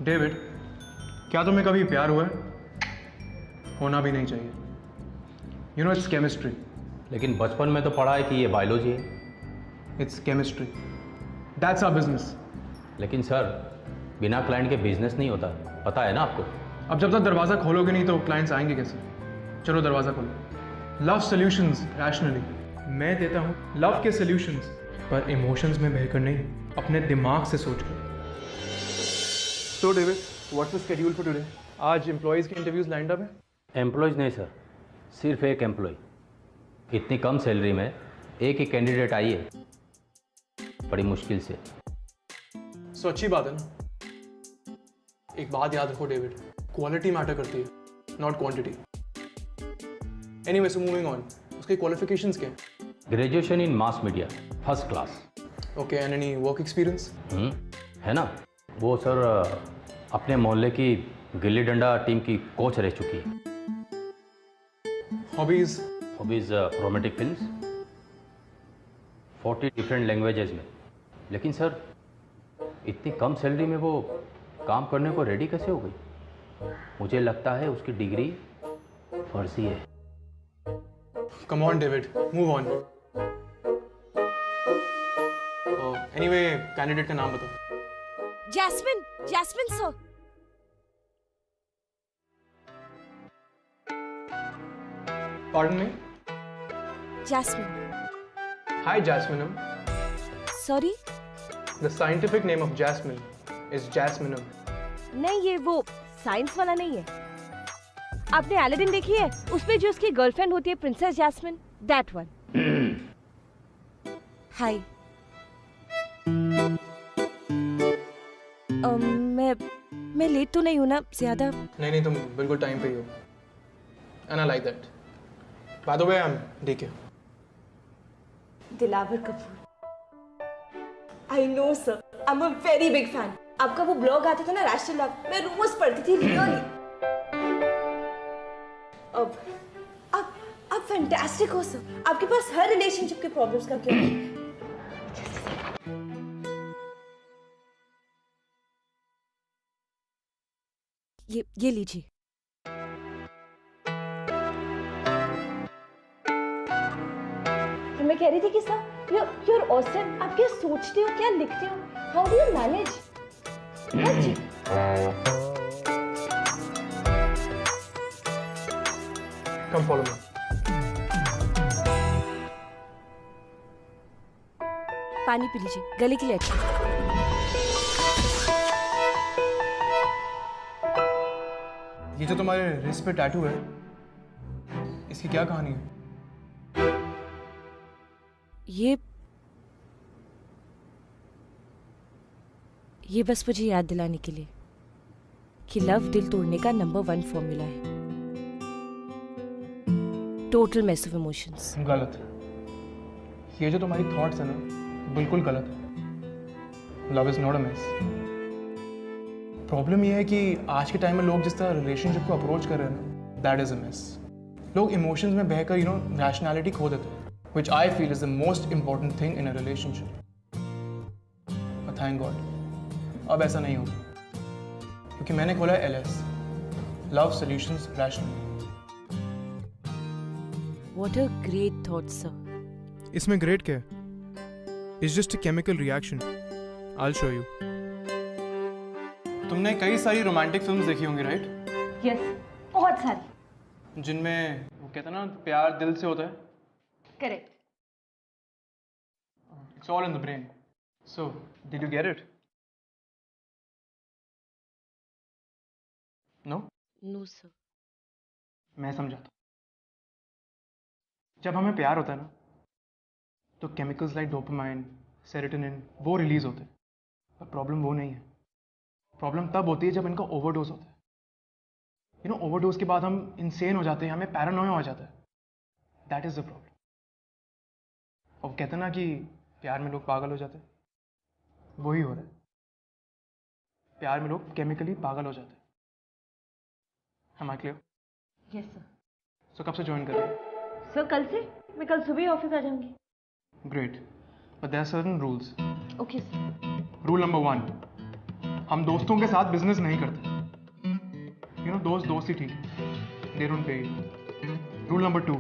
David, क्या तुम्हें कभी प्यार हुआ है? होना भी नहीं चाहिए। You know it's chemistry. लेकिन बचपन में तो पढ़ा है कि ये बायोलॉजी है। It's chemistry, that's our business. लेकिन सर, बिना क्लाइंट के बिजनेस नहीं होता, पता है ना आपको। अब जब तक दरवाज़ा खोलोगे नहीं तो क्लाइंट्स आएंगे कैसे? चलो दरवाज़ा खोलो। Love solutions rationally. मैं देता हूँ लव के सॉल्यूशंस, पर इमोशंस में बहकर नहीं, अपने दिमाग से सोचकर। So David, what's the schedule for today? आज एम्प्लॉयज़ के इंटरव्यूज लाइंड अप है? एम्प्लॉयज़ नहीं सर, सिर्फ एक एम्प्लॉय। इतनी कम सैलरी में एक ही कैंडिडेट आई है, बड़ी मुश्किल से। सो अच्छी बात है ना। एक बात याद रखो डेविड, क्वालिटी मैटर करती है, not quantity. Anyway, so moving on, उसके क्वालिफिकेशंस क्या हैं? Graduation in mass media, first class. Okay, and any work experience? है ना। वो सर अपने मोहल्ले की गिल्ली डंडा टीम की कोच रह चुकी है। Hobbies? Hobbies romantic films, 40 different languages में। लेकिन सर, इतनी कम सैलरी में वो काम करने को रेडी कैसे हो गई? मुझे लगता है उसकी डिग्री फर्जी है। Come on David, move on. Anyway, candidate का नाम बताओ। Jasmine, Jasmine sir. Pardon me? Jasmine. Hi, Jasminum. Sorry? The scientific name of jasmine is jasminum. नहीं, ये वो साइंस वाला नहीं है। आपने अलादीन देखी है? उसमें जो उसकी गर्लफ्रेंड होती है प्रिंसेस जैस्मिन, दैट वन। हाय। मैं लेट तो नहीं हूँ ना ज्यादा? नहीं, तुम बिल्कुल टाइम पे ही हो। And I like that. By the way, I'm DK. Dilawar Kapoor. I know sir, I'm a very big fan. आपका वो ब्लॉग आता था ना, रैशनल लव, मैं रोज पढ़ती थी रियली। अब आप फैंटास्टिक हो सर। आपके पास हर रिलेशनशिप के प्रॉब्लम्स का क्यों? ये लीजिए। मैं कह रही थी कि सर, you're awesome. आप क्या सोचते हो, क्या लिखते हो? How do you manage? Come follow me. पानी पी लीजिए, गले के लिए अच्छा। ये जो तुम्हारे रिस्ट पे टैटू है, इसकी क्या कहानी है? ये बस मुझे याद दिलाने के लिए कि लव दिल तोड़ने का नंबर 1 फॉर्मूला है। Total mess of emotions. गलत। ये जो तुम्हारी थॉट्स है ना, बिल्कुल गलत है। Love is not a mess. Problem ये है कि आज के टाइम में लोग जिस तरह रिलेशनशिप को अप्रोच कर रहे हैं ना, दैट इज अ मेस। लोग इमोशंस में बहकर रैशनैलिटी खो देते हैं, which I feel is the most important thing in a relationship. But thank God, अब ऐसा नहीं होगा, क्योंकि मैंने खोला है LS, Love Solutions Rationally. What a great thought, sir. इसमें great क्या है? It's just a chemical reaction. I'll show you. तुमने कई सारी रोमांटिक फिल्म्स देखी होंगी, राइट? Yes, बहुत सारी। जिनमें वो कहते हैं ना, प्यार दिल से होता है। Correct. It's all in the brain. So, did you get it? No? No, sir. मैं समझाता हूँ। जब हमें प्यार होता है ना, तो केमिकल्स लाइक डोपामाइन, सेरोटोनिन वो रिलीज होते हैं। पर प्रॉब्लम वो नहीं है। प्रॉब्लम तब होती है जब इनका ओवरडोज होता है। ओवरडोज के बाद हम इंसेन हो जाते हैं, हमें पैरानोया हो जाता है। That is the problem. और कहते हैं ना कि प्यार में लोग पागल हो जाते हैं, वही हो रहा है। प्यार में लोग केमिकली पागल हो जाते हैं। Am I clear? Yes, sir. So कब से ज्वाइन कर रहे हैं? सर कल से? मैं कल सुबह ऑफिस आ जाऊंगी। Great. But there are certain rules. Okay, sir. Rule number 1, हम दोस्तों के साथ बिजनेस नहीं करते। यू नो, दोस्त दोस्त ही ठीक है, they don't pay. Rule number 2,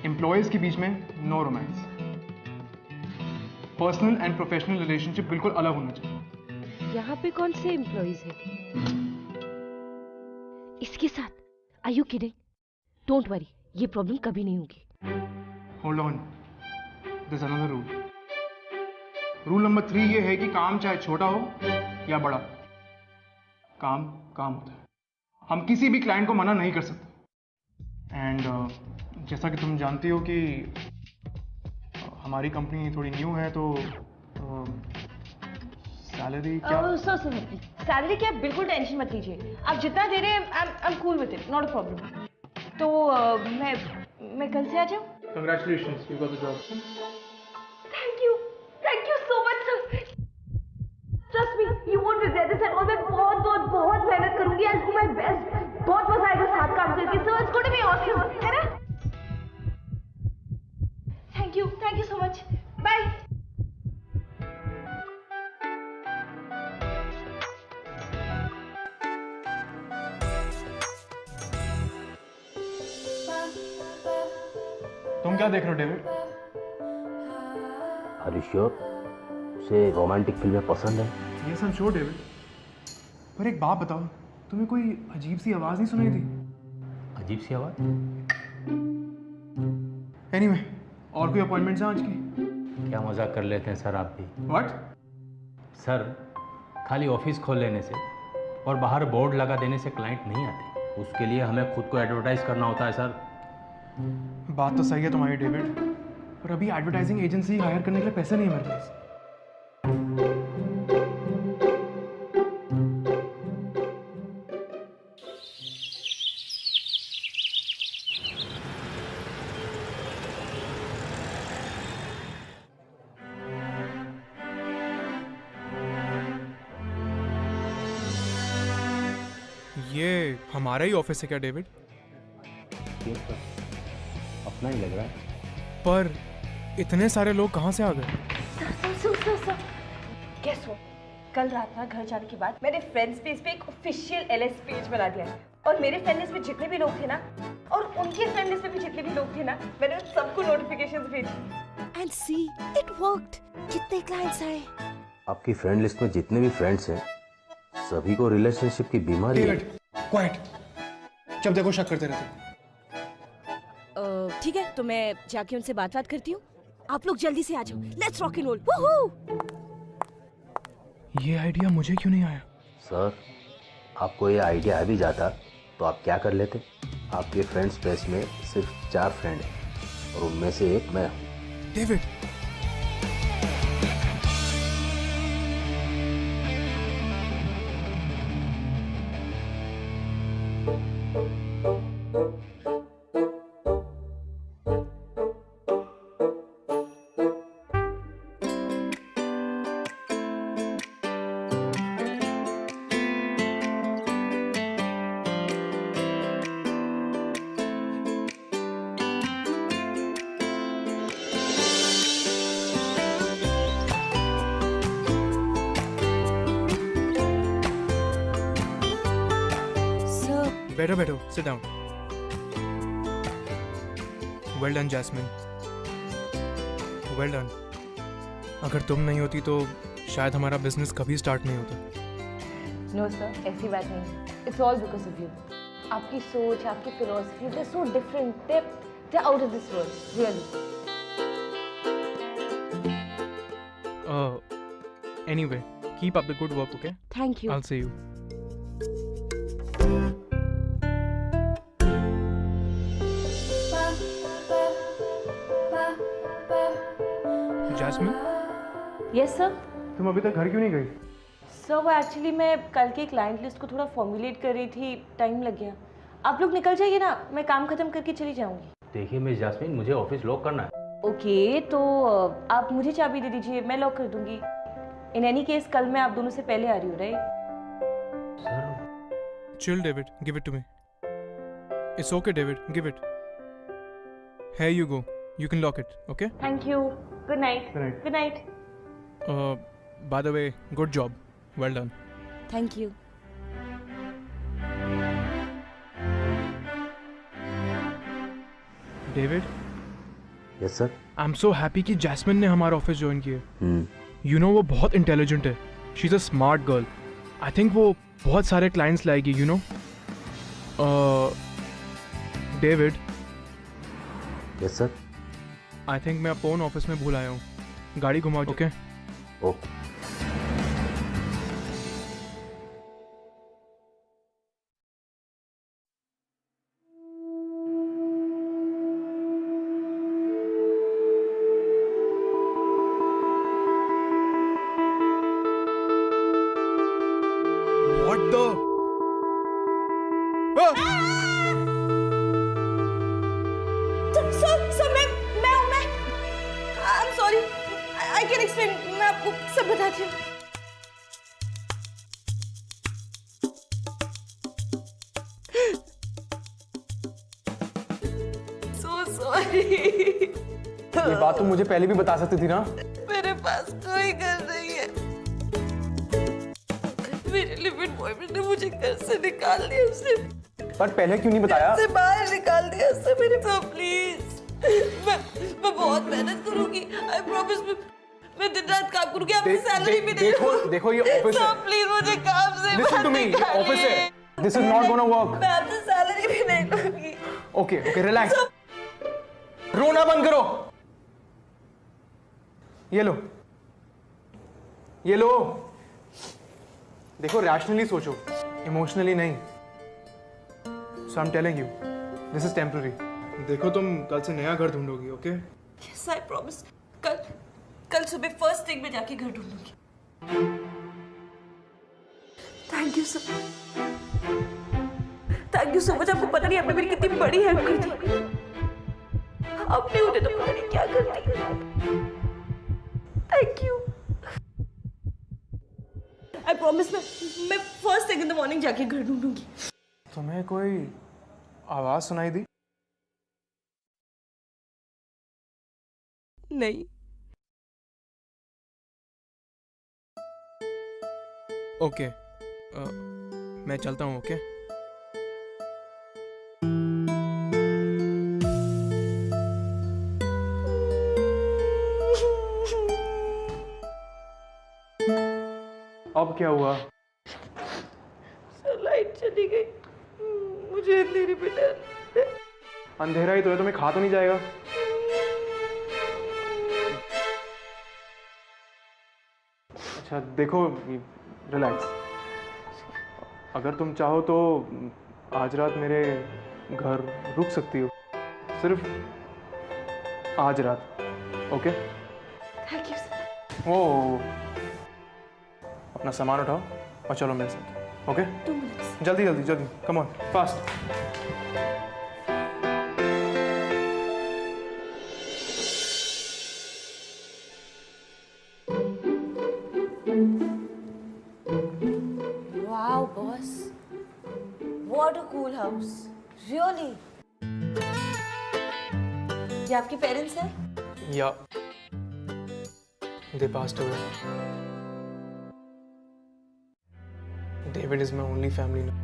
employees के बीच में no romance. Personal and professional relationship बिल्कुल अलग होना चाहिए। यहाँ पे कौन से एम्प्लॉइज हैं? इसके साथ? Are you kidding? Don't worry, ये प्रॉब्लम कभी नहीं होगी। Hold on, this another rule. Rule number 3 ये है कि काम चाहे छोटा हो या बड़ा, काम काम होता है। हम किसी भी क्लाइंट को मना नहीं कर सकते। एंड जैसा कि तुम जानती हो कि हमारी कंपनी थोड़ी न्यू है, तो सैलरी क्या? सैलरी की आप बिल्कुल टेंशन मत लीजिए। आप जितना दे रहे हैं, I am cool with it, not a problem. तो मैं कल से आ जाऊँ? Congratulations, you got the job. Thank you so much sir. Trust me, you won't regret this at all. मैं बहुत मेहनत करूंगी। I will do my best. बहुत मजा आएगा साथ काम करके। So it's going to be awesome, है ना? Thank you so much. Bye. तुम क्या देख रहे हो डेविड? आर यू श्योर उसे रोमांटिक फिल्में पसंद है? ये सब छोड़ डेविड, पर एक बात बताओ, तुम्हें कोई अजीब सी आवाज नहीं सुनाई दी? अजीब सी आवाज़? एनीवे, और कोई अपॉइंटमेंट्स हैं आज की? क्या मजाक कर लेते हैं सर आप भी। व्हाट? सर, खाली ऑफिस खोल लेने से और बाहर बोर्ड लगा देने से क्लाइंट नहीं आते। उसके लिए हमें खुद को एडवर्टाइज करना होता है सर। बात तो सही है तुम्हारी डेविड, पर अभी एडवर्टाइजिंग एजेंसी हायर करने के लिए पैसे नहीं है मेरे पास। ये हमारा ही ऑफिस है क्या डेविड? क्यों सर, अपना ही लग रहा है। पर इतने सारे लोग कहाँ से आ गए? Sir, guess what? कल रात ना घर जाने के बाद मैंने फ्रेंड्स पेज पे एक ऑफिशियल एलएस पेज बना दिया है। और मेरे फ्रेंड लिस्ट में जितने भी लोग थे ना, और उनके फ्रेंड लिस्ट में भी जितने भी लोग थे ना, मैंने उन सबको नोटिफिकेशंस भेजी। And see, it worked. कितने क्लाइंट्स आए। आपकी फ्रेंड लिस्ट में जितने भी फ्रेंड्स हैं, सभी को रिलेशनशिप की बीमारी है। David, quite. जब देखो शक करते रहते। ठीक है, तो मैं जाके उनसे बात करती हूँ। आप लोग जल्दी से आ जाओ। Let's rock and roll. Woohoo! ये आइडिया मुझे क्यों नहीं आया? सर, आपको ये आइडिया आ भी जाता तो आप क्या कर लेते? आपके फ्रेंड्स स्पेस में सिर्फ 4 फ्रेंड हैं और उनमें से एक मैं हूँ। डेविड, बैठो, sit down. Well done, Jasmine. Well done. अगर तुम नहीं होती तो शायद हमारा बिजनेस कभी स्टार्ट नहीं होता। नो सर, ऐसी बात नहीं। It's all because of you. आपकी सोच, आपकी philosophy, they are so different. They are out of this world, really. Anyway, keep up the good work, okay? Thank you. I'll see you. Jasmine, yes sir. तुम अभी तक घर क्यों नहीं गई? सर, वो एक्चुअली मैं कल की क्लाइंट लिस्ट को थोड़ा फॉर्मुलेट कर रही थी, टाइम लग गया। आप लोग निकल जाइए ना, मैं काम खत्म करके चली जाऊंगी। देखिए मिस जास्मिन, मुझे ऑफिस लॉक करना है। ओके, तो आप मुझे चाबी दे दीजिए, मैं लॉक कर दूंगी। इन एनी केस कल मैं आप दोनों से पहले आ रही हूँ, right? Sir, Chill, David. Give it to me. It's okay, David. Give it. Here you go. You can lock it, okay? Thank you. Good night. Good night. Good night. By the way, good job. Well done. Thank you. David, yes sir. I am so happy कि jasmine ने हमारा office join किया। You know वो बहुत intelligent है, she is a smart girl. I think वो बहुत सारे क्लाइंट्स लाएगी, you know. David, yes sir. I think मैं फोन ऑफिस में भूल आया हूँ, गाड़ी घुमाओ। Okay okay. What the sir मैं हूँ। I am sorry, I can explain. मैं आपको सब बताती हूँ। So sorry. ये बात तो मुझे पहले भी बता सकती थी ना। मेरे पास कोई घर नहीं है। मेरे लिव-इन बॉयफ्रेंड ने मुझे घर से निकाल दिया। उसने पर पहले क्यों नहीं बताया? से बाहर निकाल दिया उसने मेरे। तो प्लीज मैं बहुत मेहनत करूंगी। I promise. मैं दिन रात काम करूंगी, आपकी सैलरी भी नहीं। देखो ये ऑफिस है। प्लीज मुझे काम से लिसन टू मी, ये ऑफिस है। This is not gonna work. मैं आपसे सैलरी भी नहीं लूंगी। Okay relax. रोना बंद करो। ये लो। देखो रैशनली सोचो, इमोशनली नहीं। So I am telling you, this is temporary. देखो तुम कल से नया घर ढूंढोगी, ओके? Yes I promise. कल सुबह फर्स्ट थिंग में जाके घर ढूंढूंगी। Thank you sir. Thank you so much. आपको पता नहीं आपने मेरी कितनी बड़ी हेल्प की थी। आपने होते तो पता नहीं क्या करती। Thank you. आई प्रॉमिस मैं first thing in the morning जाके घर ढूंढूंगी। तुम्हें कोई आवाज सुनाई दी? नहीं। ओके मैं चलता हूँ, ओके? अब क्या हुआ? लाइट चली गई। मुझे अंधेरे में डर है। अंधेरा ही तो है, तुम्हें खा तो नहीं जाएगा? अच्छा देखो, रिलैक्स। अगर तुम चाहो तो आज रात मेरे घर रुक सकती हो, सिर्फ आज रात, ओके? Thank you sir. ओ अपना सामान उठाओ और चलो मेरे साथ, ओके? 2 मिनट्स। जल्दी come on fast. Wow, boss. What a cool house. Really? ये आपके पेरेंट्स हैं? या they passed away. David is my only family now.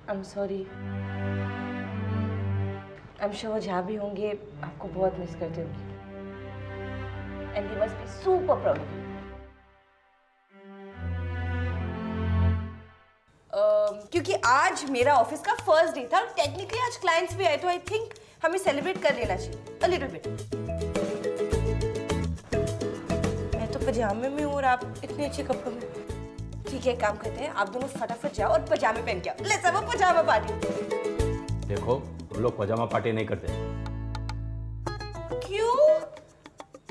I'm sorry. I'm sure वो जहाँ भी होंगे आपको बहुत मिस करते होंगे. And they must be super proud of you. क्योंकि आज मेरा ऑफिस का फर्स्ट डे था और टेक्निकली आज क्लाइंट्स भी आए, तो आई थिंक हमें सेलिब्रेट कर लेना चाहिए अ लिटिल बिट. मैं तो पजामे में हूँ और आप इतने अच्छे कपड़ों में. ठीक है, काम करते हैं, आप दोनों फटाफट जाओ और पजामे पहन के आओ. Let's have a pyjama party. देखो हम लोग पजामा पार्टी नहीं करते. क्यों?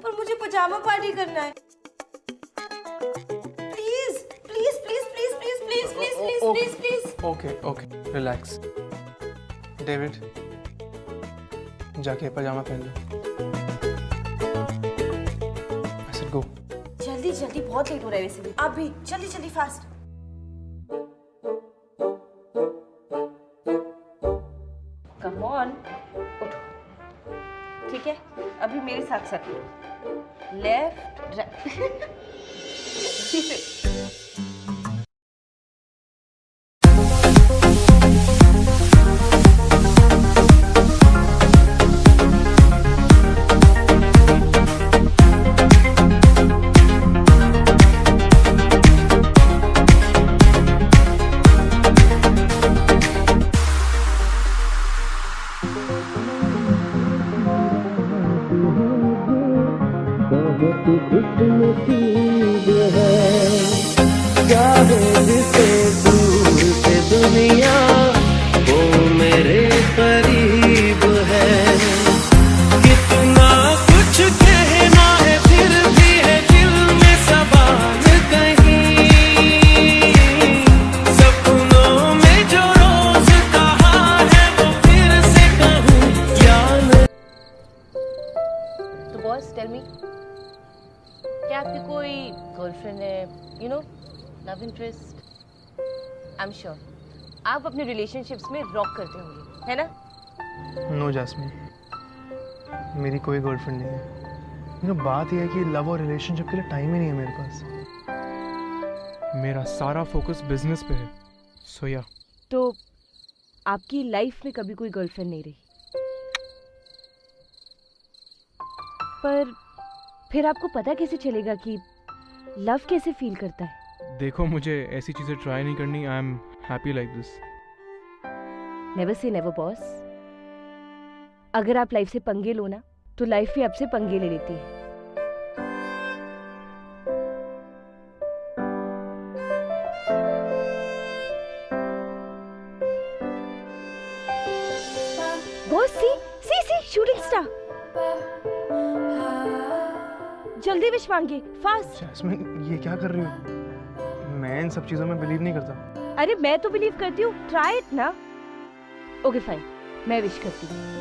पर मुझे पजामा पार्टी करना है. प्लीज. Okay relax. डेविड जाके पजामा पहन लो. I said go. जल्दी बहुत लेट हो रहा है वैसे भी. आप भी जल्दी फास्ट. कम ऑन, उठो. ठीक है, अभी मेरे साथ साथ करो। Left right. से दूर से दुनिया वो मेरे करीब है। कितना कुछ कहना है फिर भी है दिल में सवाल कहीं। सपनों में जो रोज कहा है वो फिर से कहूँ क्या नहीं। तो बॉस टेल मी, क्या आपकी कोई गर्लफ्रेंड है, you know, love interest? I am sure आप अपने रिलेशनशिप्स में रॉक करते होंगे, है ना? नो जैस्मिन, मेरी कोई गर्लफ्रेंड नहीं है। यू नो, बात यह है कि लव और रिलेशनशिप के लिए टाइम ही नहीं है मेरे पास। मेरा सारा फोकस बिजनेस पे है। सो या तो आपकी लाइफ में कभी कोई गर्लफ्रेंड नहीं रही, पर फिर आपको पता कैसे चलेगा कि लव कैसे फील करता है? देखो, मुझे ऐसी चीज़ें ट्राई नहीं करनी। I am happy like this. Never say never boss. अगर आप लाइफ से पंगे लो ना, तो लाइफ भी आपसे पंगे ले लेती है। बॉस, सी शूटिंग स्टार। जल्दी विश मांगे, फास्ट। जैस्मिन, ये क्या कर रही हो? मैं इन सब चीज़ों में बिलीव नहीं करता। अरे मैं तो बिलीव करती हूँ, ट्राई इट ना। ओके फाइन, मैं विश करती हूँ।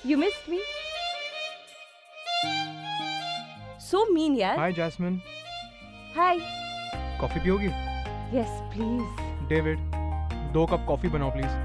You missed me? So mean, यार. Hi Jasmine, Hi. कॉफ़ी पियोगी? Yes, please. David, 2 cup coffee बनाओ प्लीज़।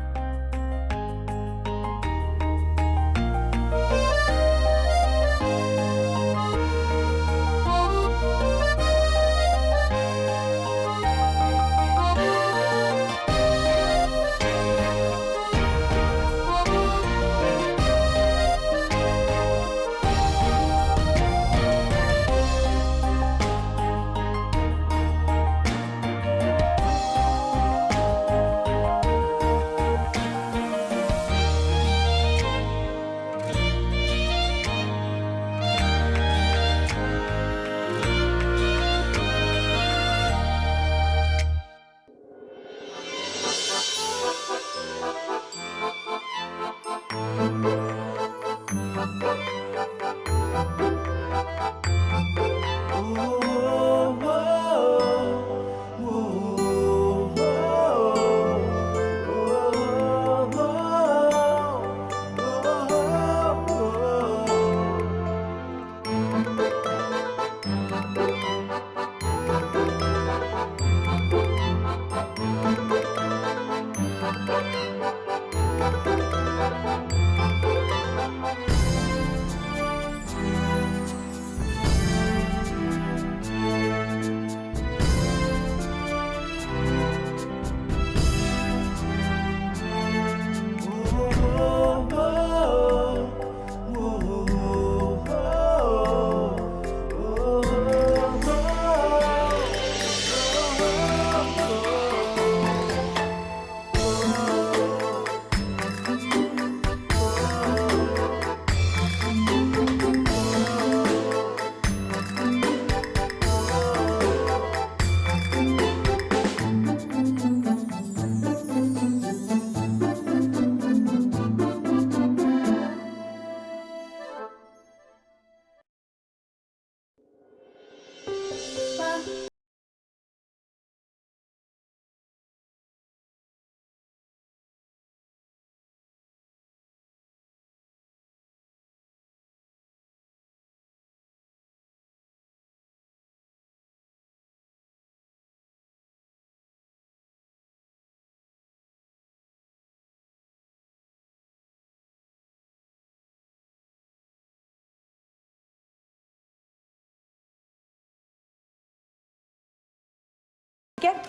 ठीक है,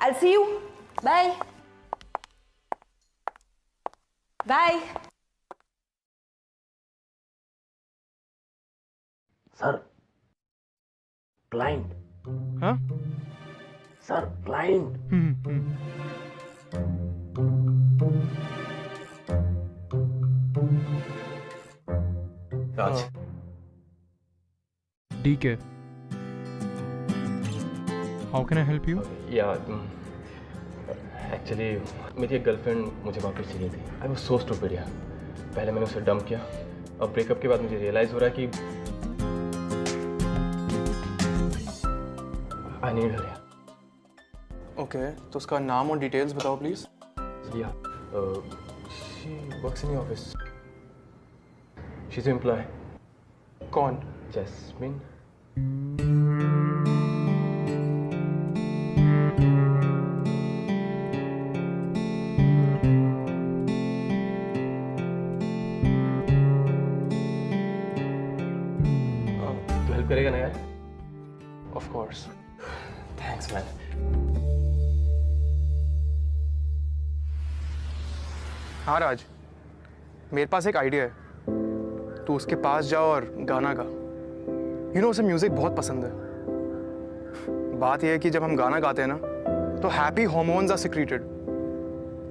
I'll see you. Bye. Bye. Sir client हाँ? Sir client Raj, DK. How can I help you? या actually मेरी एक girlfriend मुझे वापस चाहिए थी। आई वाज सो स्टूपिड यार। पहले मैंने उसे डंप किया, अब ब्रेकअप के बाद मुझे रियलाइज़ हो रहा है कि आई नीड हर यार। ओके, तो उसका नाम और डिटेल्स बताओ प्लीज। या she works in your office. She is employ. कौन? जैस्मिन। तू हेल्प करेगा ना यार? Of course. Thanks man. हाँ राज, मेरे पास एक आइडिया है। तू उसके पास जाओ और गाना गा। उसे म्यूजिक बहुत पसंद है। बात यह है कि जब हम गाना गाते हैं ना, तो हैप्पी हार्मोन्स आर सिक्रीटेड,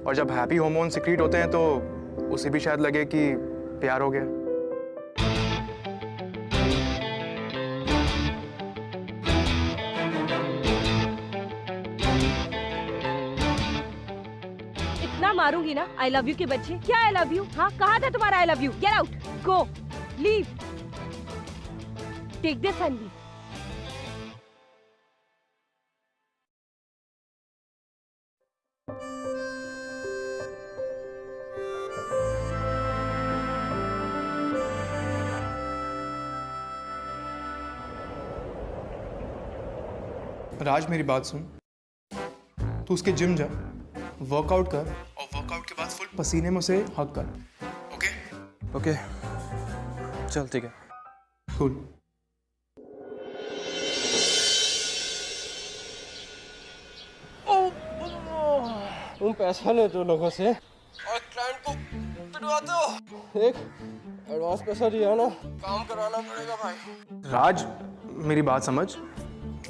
और जब हैप्पी हार्मोन सिक्रीट होते हैं तो उसे भी शायद लगे कि प्यार हो गया। इतना मारूंगी ना आई लव यू के बच्चे। क्या आई लव यू? हाँ, कहा था तुम्हारा I love you? Get out, go, leave, take this and leave. Raj, मेरी बात सुन। तू उसके जिम जा, वर्कआउट कर, और वर्कआउट के बाद फुल पसीने में उसे हग कर। ओके? ओके, चल ठीक है। कूल। तुम पैसा लेते हो लोगों से और क्लाइंट को पिटवाते हो। एक एडवांस पैसा दिया ना, काम कराना पड़ेगा भाई। राज, मेरी बात समझ,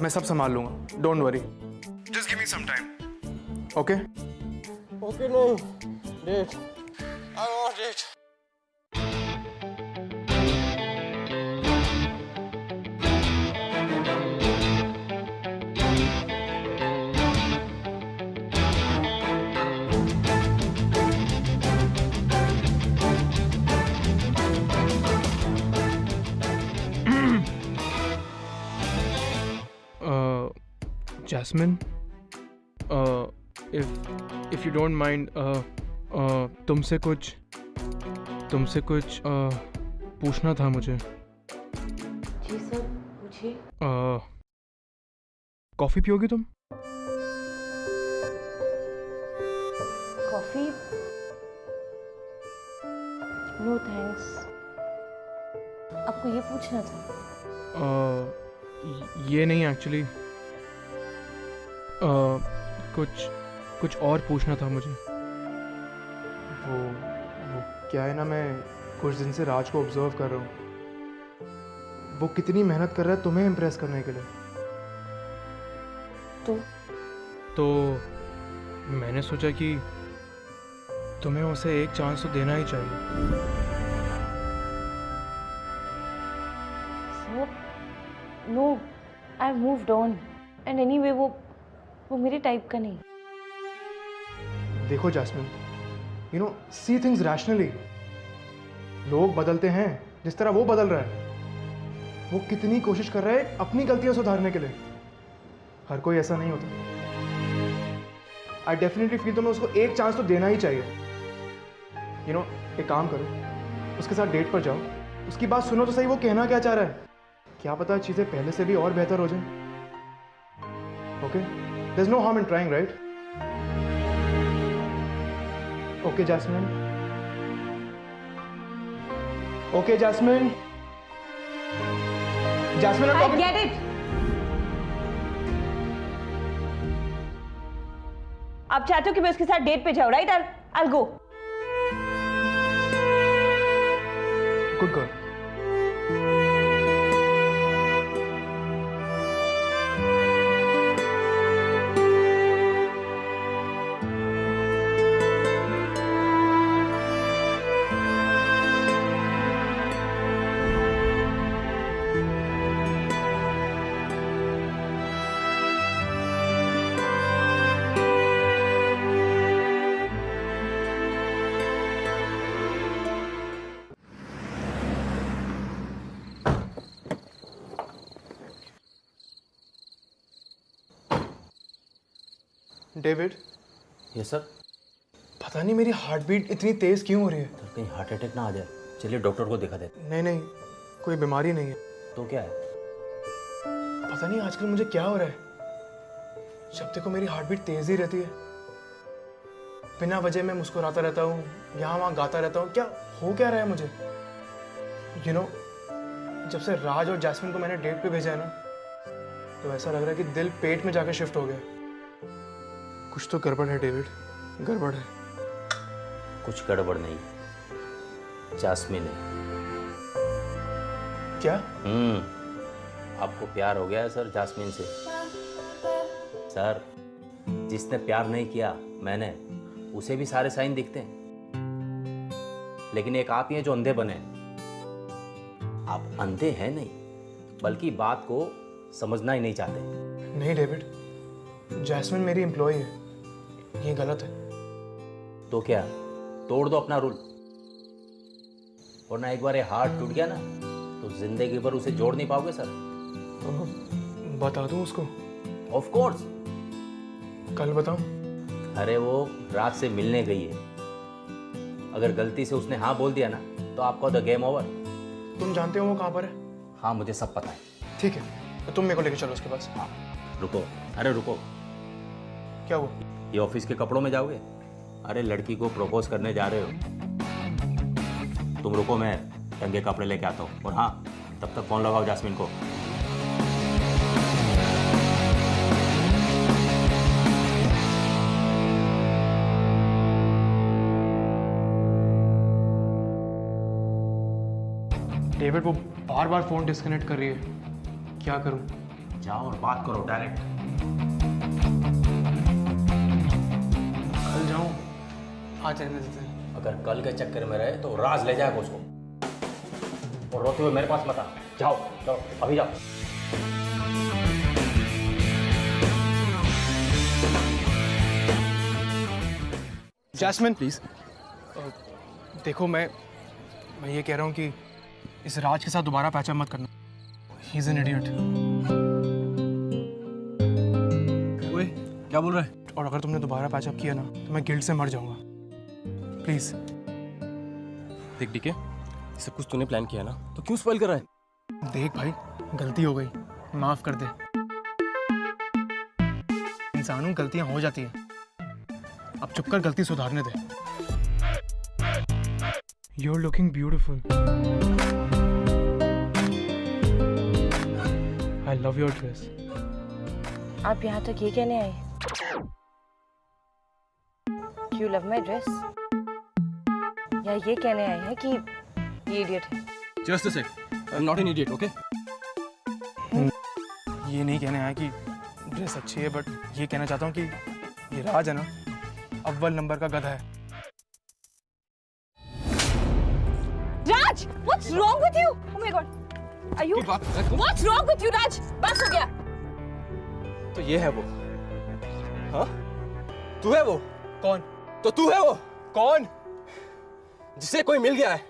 मैं सब संभाल लूंगा। Don't worry, just give me some time. Okay? Okay नहीं, date, I want date. Jasmine, if you don't mind, तुमसे कुछ पूछना था मुझे। जी सर, पूछिए। कॉफी पियोगी तुम? कॉफी? No thanks. आपको ये पूछना था? ये नहीं एक्चुअली, कुछ और पूछना था मुझे। वो क्या है ना, मैं कुछ दिन से राज को ऑब्जर्व कर रहा हूँ। वो कितनी मेहनत कर रहा है तुम्हें इम्प्रेस करने के लिए। तो मैंने सोचा कि तुम्हें उसे एक चांस तो देना ही चाहिए। Sir, no, I moved on, and anyway वो मेरे टाइप का नहीं। देखो जैस्मिन, सी थिंग्स रैशनली। लोग बदलते हैं जिस तरह वो बदल रहा है। वो कितनी कोशिश कर रहा है अपनी गलतियां सुधारने के लिए। हर कोई ऐसा नहीं होता। आई डेफिनेटली फील तुम्हें उसको एक चांस तो देना ही चाहिए। एक काम करो, उसके साथ डेट पर जाओ, उसकी बात सुनो तो सही, वो कहना क्या चाह रहा है। क्या पता चीजें पहले से भी और बेहतर हो जाए। Okay? There's no harm in trying, right? Okay, Jasmine. Okay, Jasmine. Jasmine, I'm I talking. get it. आप चाहते हो कि मैं उसके साथ डेट पे जाऊँ, right? I'll go. Good girl. David, yes sir. पता नहीं मेरी हार्ट बीट इतनी तेज क्यों हो रही है। सर कहीं हार्ट अटैक ना आ जाए, चलिए डॉक्टर को दिखा देते। नहीं नहीं, कोई बीमारी नहीं है। तो क्या है? पता नहीं आजकल मुझे क्या हो रहा है। जब देखो मेरी हार्ट बीट तेज ही रहती है। बिना वजह मैं मुस्कुराता रहता हूँ, यहाँ वहाँ गाता रहता हूँ। क्या हो क्या रहा है मुझे? यू नो, जब से राज और जैस्मिन को मैंने डेट पे भेजा है ना, तो ऐसा लग रहा है कि दिल पेट में जाकर शिफ्ट हो गया। कुछ तो गड़बड़ है डेविड, गड़बड़ है। कुछ गड़बड़ नहीं, जास्मिन है। क्या? आपको प्यार हो गया है सर जास्मिन से। सर, जिसने प्यार नहीं किया मैंने, उसे भी सारे साइन दिखते हैं, लेकिन एक आप ही हैं जो अंधे बने। आप अंधे हैं नहीं, बल्कि बात को समझना ही नहीं चाहते। नहीं डेविड, जैस्मिन मेरी एम्प्लॉय है, ये गलत है। तो क्या, तोड़ दो अपना रूल, वरना एक बार ये हार्ट टूट गया ना तो जिंदगी भर उसे जोड़ नहीं पाओगे सर। तो बता दूं उसको? Of course. कल बताऊं? अरे वो रात से मिलने गई है, अगर गलती से उसने हाँ बोल दिया ना तो आपका द गेम ओवर। तुम जानते हो वो कहाँ पर है? हाँ मुझे सब पता है। ठीक है, तो तुम मेरे को लेके चलो उसके पास। हाँ रुको, अरे रुको, क्या हुआ? ये ऑफिस के कपड़ों में जाओगे? अरे लड़की को प्रपोज करने जा रहे हो, तुम रुको, मैं रंगे कपड़े लेके आता हूँ। और हाँ, तब तक फोन लगाओ जास्मिन को। डेविड वो बार बार फोन डिस्कनेक्ट कर रही है, क्या करूं? जाओ और बात करो डायरेक्ट। कल जाऊं? आज रहने देते हैं। अगर कल के चक्कर में रहे तो राज ले जाएगा उसको, और रोते हुए मेरे पास मत आ। जाओ जाओ, अभी जाओ। जैस्मिन प्लीज, देखो मैं ये कह रहा हूँ कि इस राज के साथ दोबारा पैचअप मत करना। He is an idiot. ओए, क्या बोल रहा है? और अगर तुमने दोबारा पैचअप किया ना तो मैं गिल्ट से मर जाऊंगा। प्लीज। देख डीके, ये सब कुछ तूने प्लान किया ना, तो क्यों स्पॉइल कर रहा है? देख भाई, गलती हो गई, माफ कर दे। इंसानों गलतियां हो जाती हैं, अब चुप कर गलती सुधारने दे। You're looking beautiful. I love your dress. आप यहाँ तक ये कहने आए? You love my dress? या ये कहने आए हैं कि ये इडियट है? Just a sec. I'm not an idiot, okay? ये नहीं कहने आया कि ड्रेस अच्छी है, बट ये कहना चाहता हूँ कि ये राज है ना, अव्वल नंबर का गधा है। Raj, what's wrong with you? Oh my God, are you? What's wrong with you, Raj? बस हो गया। तो ये है वो, हाँ? तू है वो? कौन? तो तू है वो कौन? जिसे कोई मिल गया है,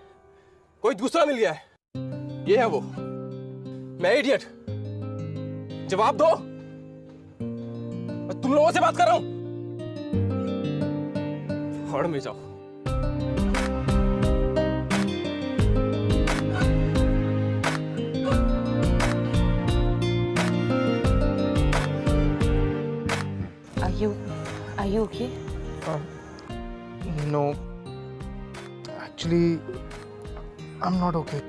कोई दूसरा मिल गया है। ये है वो, मैं इडियट। जवाब दो, मैं तुम लोगों से बात कर रहा हूं। हड़ में जाओ। Are you okay? No, actually, I'm not okay.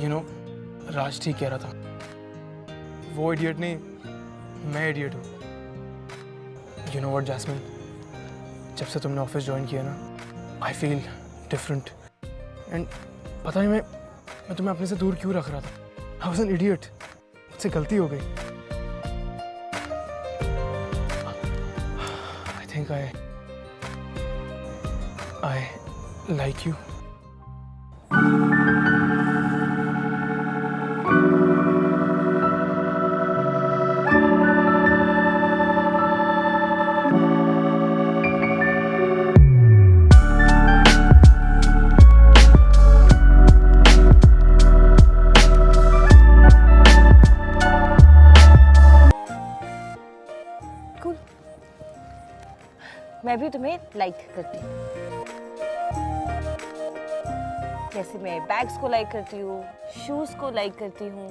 You know, राज ठीक कह रहा था। वो इडियट नहीं, मैं इडियट हूँ। यू नो व्हाट जैस्मिन, जब से तुमने ऑफिस ज्वाइन किया ना, आई फील डिफरेंट। एंड पता नहीं मैं तुम्हें अपने से दूर क्यों रख रहा था। आई वाज एन इडियट, मुझसे गलती हो गई। I think I like you. मैं भी तुम्हें लाइक करती हूँ, जैसे मैं बैग्स को लाइक करती हूँ, शूज को लाइक करती हूँ,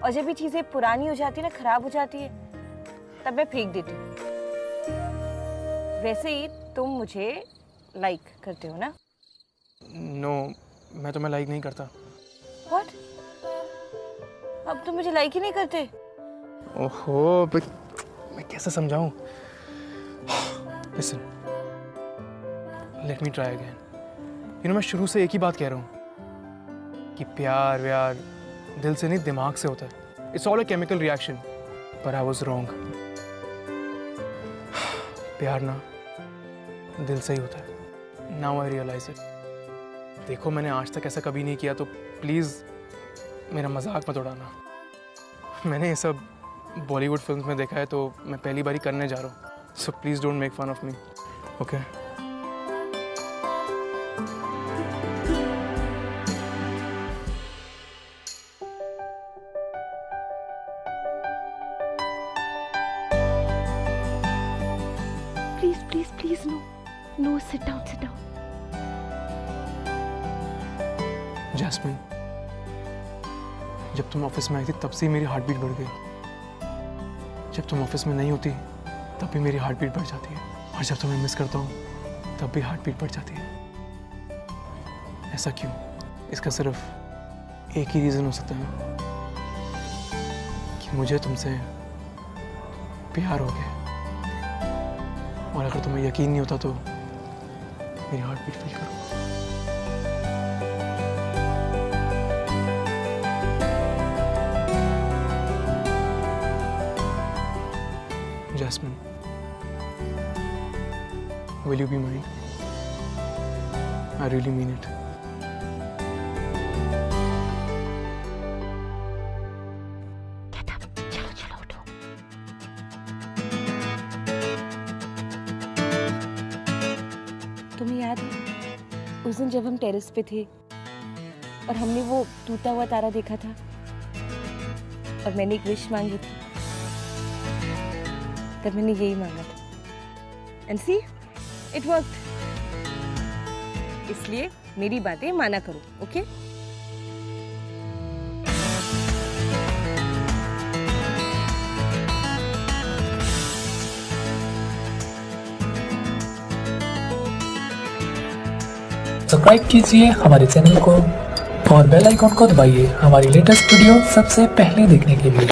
और जब भी चीजें पुरानी हो जाती है ना, खराब हो जाती है, तब मैं फेंक देती हूँ। वैसे ही तुम मुझे लाइक करते हो ना? नो, मैं तुम्हें लाइक नहीं करता। व्हाट? अब तुम मुझे लाइक ही नहीं करते? ओहो, मैं कैसे समझाऊं? Listen, let me try again. You know, मैं शुरू से एक ही बात कह रहा हूँ कि प्यार व्यार दिल से नहीं, दिमाग से होता है। It's all a chemical reaction, पर आई वाज रॉन्ग। प्यार ना दिल से ही होता है। Now I realise it. देखो, मैंने आज तक ऐसा कभी नहीं किया, तो प्लीज़ मेरा मजाक मत उड़ाना। मैंने ये सब बॉलीवुड फिल्म्स में देखा है, तो मैं पहली बारी करने जा रहा हूँ। So please don't make fun of me, okay? Please, no, sit down. Jasmine, जब तुम ऑफिस में आई थी तब से ही मेरी हार्ट बीट बढ़ गई। जब तुम ऑफिस में नहीं होती तब भी मेरी हार्ट बीट बढ़ जाती है, और जब तुम्हें मिस करता हूँ तब भी हार्ट बीट बढ़ जाती है। ऐसा क्यों? इसका सिर्फ एक ही रीज़न हो सकता है कि मुझे तुमसे प्यार हो गया, और अगर तुम्हें यकीन नहीं होता तो मेरी हार्ट बीट फील करो। Jasmine, will you be mine? I really mean it. Get up, चलो उठो। तुम्हें याद है उस दिन जब हम टेरेस पे थे और हमने वो टूटा हुआ तारा देखा था, और मैंने एक विश मांगी थी? तब मैंने यही मांगा था, एंड सी इट वर्कड। इसलिए मेरी बातें माना करो, ओके? सब्सक्राइब कीजिए हमारे चैनल को और बेल आइकॉन को दबाइए हमारी लेटेस्ट वीडियो सबसे पहले देखने के लिए।